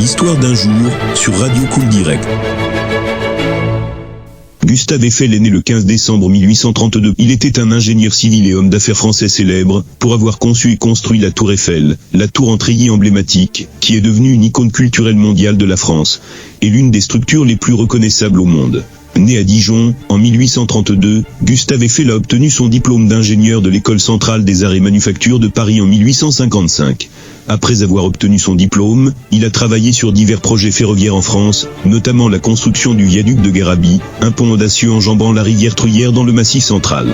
Histoire d'un jour, sur Radio Cool Direct. Gustave Eiffel est né le 15 décembre 1832. Il était un ingénieur civil et homme d'affaires français célèbre pour avoir conçu et construit la Tour Eiffel, la tour en treillis emblématique, qui est devenue une icône culturelle mondiale de la France, et l'une des structures les plus reconnaissables au monde. Né à Dijon, en 1832, Gustave Eiffel a obtenu son diplôme d'ingénieur de l'École centrale des arts et manufactures de Paris en 1855. Après avoir obtenu son diplôme, il a travaillé sur divers projets ferroviaires en France, notamment la construction du viaduc de Guérabie, un pont audacieux enjambant la rivière Truyère dans le Massif central.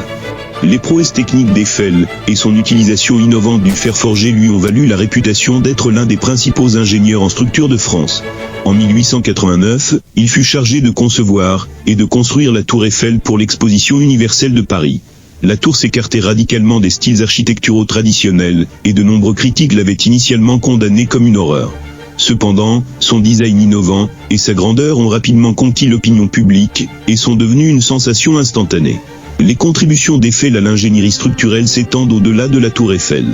Les prouesses techniques d'Eiffel et son utilisation innovante du fer forgé lui ont valu la réputation d'être l'un des principaux ingénieurs en structure de France. En 1889, il fut chargé de concevoir et de construire la Tour Eiffel pour l'Exposition universelle de Paris. La tour s'écartait radicalement des styles architecturaux traditionnels, et de nombreux critiques l'avaient initialement condamné comme une horreur. Cependant, son design innovant et sa grandeur ont rapidement conquis l'opinion publique, et sont devenus une sensation instantanée. Les contributions d'Eiffel à l'ingénierie structurelle s'étendent au-delà de la Tour Eiffel.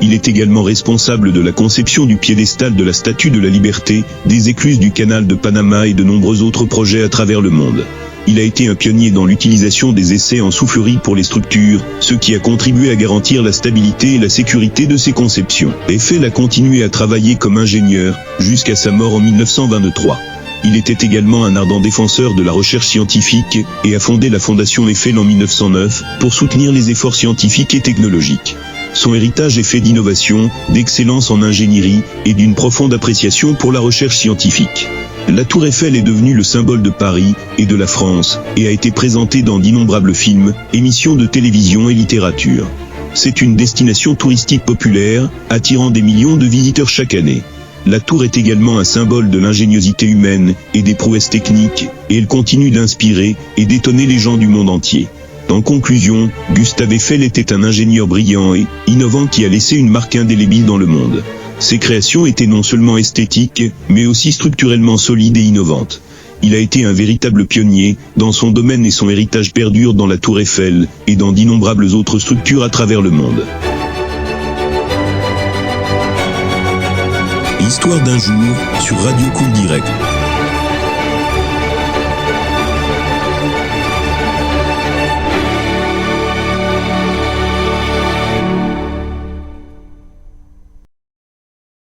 Il est également responsable de la conception du piédestal de la Statue de la Liberté, des écluses du canal de Panama et de nombreux autres projets à travers le monde. Il a été un pionnier dans l'utilisation des essais en soufflerie pour les structures, ce qui a contribué à garantir la stabilité et la sécurité de ses conceptions. Eiffel a continué à travailler comme ingénieur, jusqu'à sa mort en 1923. Il était également un ardent défenseur de la recherche scientifique, et a fondé la Fondation Eiffel en 1909, pour soutenir les efforts scientifiques et technologiques. Son héritage est fait d'innovation, d'excellence en ingénierie, et d'une profonde appréciation pour la recherche scientifique. La Tour Eiffel est devenue le symbole de Paris et de la France, et a été présentée dans d'innombrables films, émissions de télévision et littérature. C'est une destination touristique populaire, attirant des millions de visiteurs chaque année. La tour est également un symbole de l'ingéniosité humaine et des prouesses techniques, et elle continue d'inspirer et d'étonner les gens du monde entier. En conclusion, Gustave Eiffel était un ingénieur brillant et innovant qui a laissé une marque indélébile dans le monde. Ses créations étaient non seulement esthétiques, mais aussi structurellement solides et innovantes. Il a été un véritable pionnier dans son domaine et son héritage perdure dans la Tour Eiffel et dans d'innombrables autres structures à travers le monde. Histoire d'un jour, sur Radio Cool Direct.